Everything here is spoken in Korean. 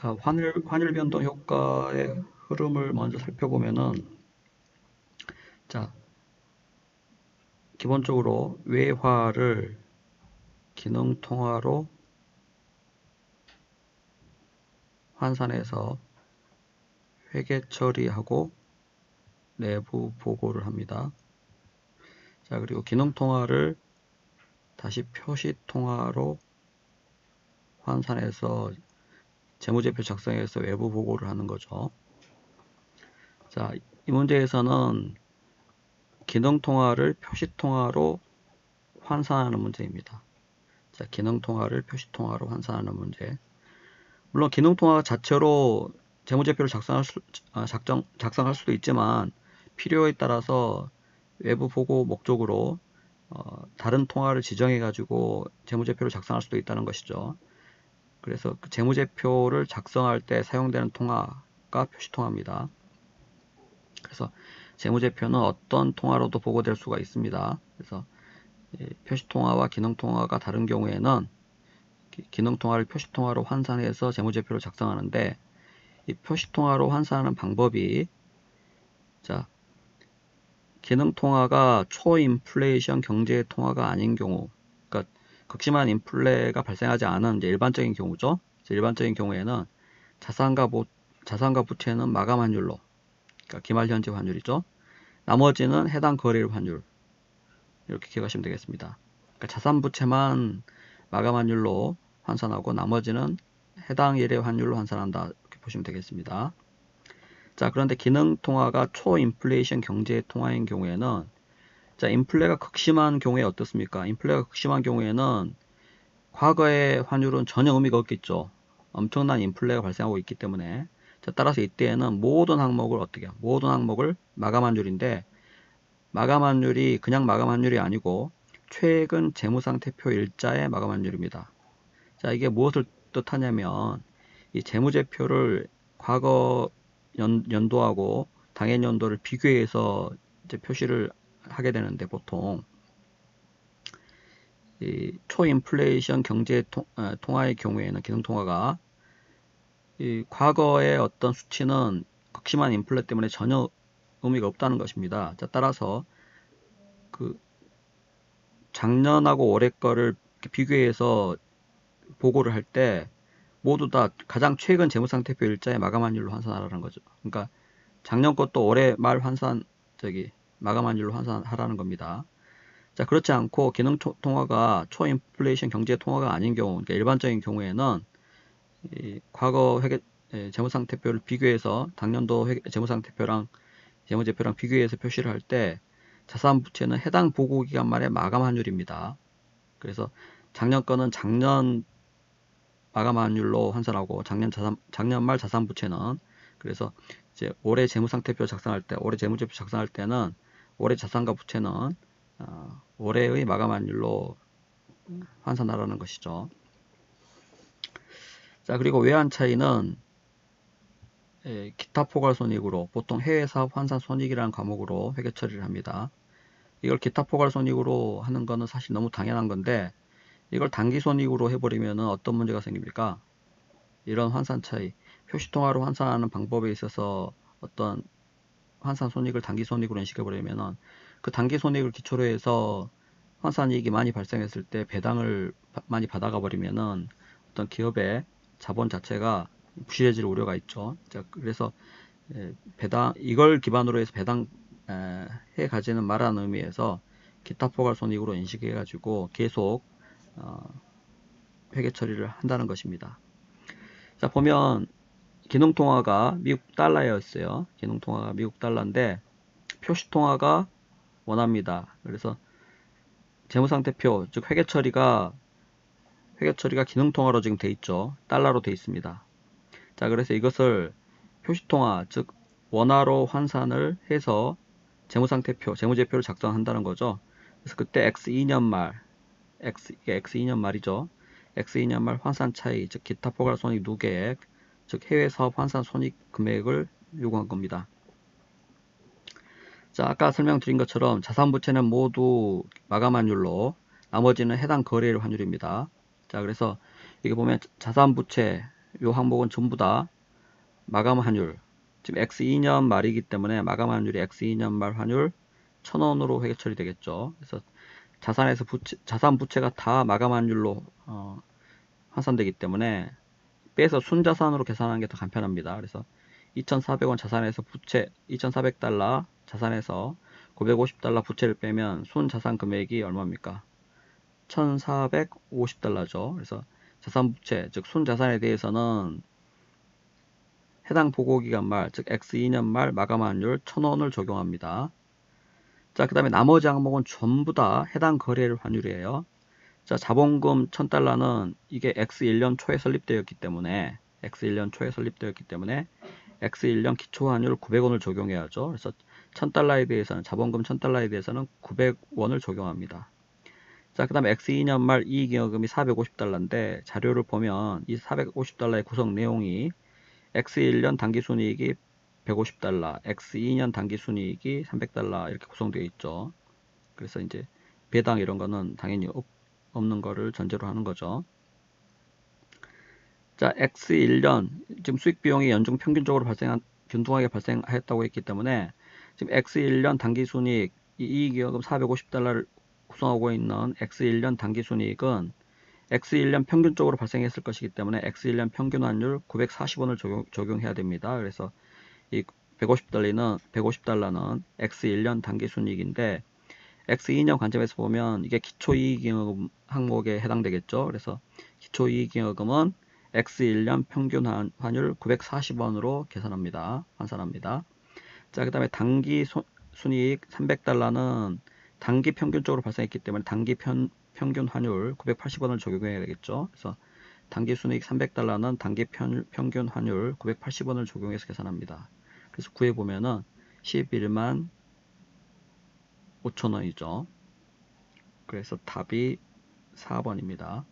자, 환율 변동 효과의 흐름을 먼저 살펴보면은, 자, 기본적으로 외화를 기능통화로 환산해서 회계 처리하고 내부 보고를 합니다. 자, 그리고 기능통화를 다시 표시통화로 환산해서 재무제표 작성해서 외부 보고를 하는 거죠. 자, 이 문제에서는 기능통화를 표시통화로 환산하는 문제입니다. 자, 기능통화를 표시통화로 환산하는 문제. 물론 기능통화 자체로 재무제표를 작성할 수도 있지만 필요에 따라서 외부 보고 목적으로 다른 통화를 지정해 가지고 재무제표를 작성할 수도 있다는 것이죠. 그래서 그 재무제표를 작성할 때 사용되는 통화가 표시통화입니다. 그래서 재무제표는 어떤 통화로도 보고될 수가 있습니다. 그래서 표시통화와 기능통화가 다른 경우에는 기능통화를 표시통화로 환산해서 재무제표를 작성하는데, 이 표시통화로 환산하는 방법이, 자, 기능통화가 초인플레이션 경제통화가 아닌 경우, 그러니까 극심한 인플레가 발생하지 않은 이제 일반적인 경우죠. 일반적인 경우에는 자산과 부채는 마감 환율로, 그러니까 기말 현재 환율이죠. 나머지는 해당 거래일 환율, 이렇게 기억하시면 되겠습니다. 그러니까 자산 부채만 마감 환율로 환산하고 나머지는 해당 일의 환율로 환산한다, 이렇게 보시면 되겠습니다. 자, 그런데 기능통화가 초인플레이션 경제통화인 경우에는, 자, 인플레가 극심한 경우에 어떻습니까? 인플레가 극심한 경우에는 과거의 환율은 전혀 의미가 없겠죠. 엄청난 인플레가 발생하고 있기 때문에. 자, 따라서 이때에는 모든 항목을 어떻게 해요? 모든 항목을 마감 환율인데, 마감 환율이 그냥 마감 환율이 아니고 최근 재무상태표 일자의 마감 환율입니다. 자, 이게 무엇을 뜻하냐면, 이 재무제표를 과거 연도하고 당해 연도를 비교해서 이제 표시를 하게 되는데, 보통 이 초인플레이션 경제 통화의 경우에는 기능통화가 이 과거의 어떤 수치는 극심한 인플레 때문에 전혀 의미가 없다는 것입니다. 자, 따라서 그 작년하고 올해 거를 비교해서 보고를 할 때 모두 다 가장 최근 재무상태표 일자의 마감 환율로 환산하라는 거죠. 그러니까 작년 것도 올해 말 마감 환율로 환산하라는 겁니다. 자, 그렇지 않고 기능 통화가 초인플레이션 경제 통화가 아닌 경우, 그러니까 일반적인 경우에는 이 과거 재무상태표를 비교해서 당년도 재무상태표랑 재무제표랑 비교해서 표시를 할 때 자산 부채는 해당 보고 기간 말의 마감 환율입니다. 그래서 작년 거는 작년 마감 환율로 환산하고 작년 말 자산 부채는, 그래서 이제 올해 재무상태표 작성할 때, 올해 재무제표 작성할 때는 올해 자산과 부채는 올해의 마감 환율로 환산하라는 것이죠. 자, 그리고 외환 차이는 기타 포괄 손익으로, 보통 해외 사업 환산 손익이라는 과목으로 회계 처리를 합니다. 이걸 기타 포괄 손익으로 하는 거는 사실 너무 당연한 건데, 이걸 단기 손익으로 해버리면 어떤 문제가 생깁니까? 이런 환산 차이, 표시통화로 환산하는 방법에 있어서 어떤 환산 손익을 단기 손익으로 인식해버리면 그 단기 손익을 기초로 해서 환산이익이 많이 발생했을 때 배당을 많이 받아가 버리면은 어떤 기업의 자본 자체가 부실해질 우려가 있죠. 자, 그래서 이걸 기반으로 해서 배당 해 가지는 말하는 의미에서 기타 포괄 손익으로 인식해 가지고 계속 회계 처리를 한다는 것입니다. 자, 보면 기능통화가 미국 달러였어요. 기능통화가 미국 달러인데 표시통화가 원화입니다. 그래서 재무상태표, 즉 회계 처리가 기능통화로 지금 돼 있죠. 달러로 돼 있습니다. 자, 그래서 이것을 표시통화, 즉 원화로 환산을 해서 재무제표를 작성한다는 거죠. 그래서 그때 X2년 말이죠. X2년 말 환산 차이, 즉 기타 포괄 손익 누계액, 즉 해외 사업 환산 손익 금액을 요구한 겁니다. 자, 아까 설명드린 것처럼 자산 부채는 모두 마감 환율로, 나머지는 해당 거래일 환율입니다. 자, 그래서 여기 보면 자산 부채, 요 항목은 전부 다 마감 환율, 지금 X2년 말이기 때문에 마감 환율이 X2년 말 환율 1000원으로 회계 처리되겠죠. 그래서 자산에서 자산 부채가 다 마감 환율로 환산되기 때문에 빼서 순자산으로 계산하는 게 더 간편합니다. 그래서 2,400원 자산에서 부채 2,400달러 자산에서 950달러 부채를 빼면 순자산 금액이 얼마입니까? 1,450달러죠. 그래서 자산 부채, 즉 순자산에 대해서는 해당 보고기간 말, 즉 X2년 말 마감 환율 1000원을 적용합니다. 자, 그 다음에 나머지 항목은 전부 다 해당 거래일 환율이에요. 자, 자본금 1000달러는 이게 X1년 초에 설립되었기 때문에 X1년 기초 환율 900원을 적용해야죠. 그래서 1000달러에 대해서는 자본금 1000달러에 대해서는 900원을 적용합니다. 자, 그 다음에 X2년 말 이익잉여금이 450달러인데 자료를 보면 이 450달러의 구성 내용이 X1년 당기순이익이 150달러, X2년 당기순이익이 300달러 이렇게 구성되어 있죠. 그래서 이제 배당 이런 거는 당연히 없는 거를 전제로 하는 거죠. 자, X1년 지금 수익 비용이 연중 평균적으로 균등하게 발생했다고 했기 때문에 지금 X1년 당기순이익 이익잉여금 450달러를 구성하고 있는 X1년 당기순이익은 X1년 평균적으로 발생했을 것이기 때문에 X1년 평균 환율 940원을 적용해야 됩니다. 그래서 이 150달러는 X1년 당기순이익인데 X2년 관점에서 보면 이게 기초이익잉여금 항목에 해당되겠죠. 그래서 기초이익잉여금은 X1년 평균 환율 940원으로 계산합니다. 환산합니다. 자, 그 다음에 당기 순이익 300달러는 단기 평균적으로 발생했기 때문에 단기 평균 환율 980원을 적용해야 되겠죠. 그래서 단기 순이익 300달러는 단기 평균 환율 980원을 적용해서 계산합니다. 그래서 구해보면은 11만 5천원이죠. 그래서 답이 4번입니다.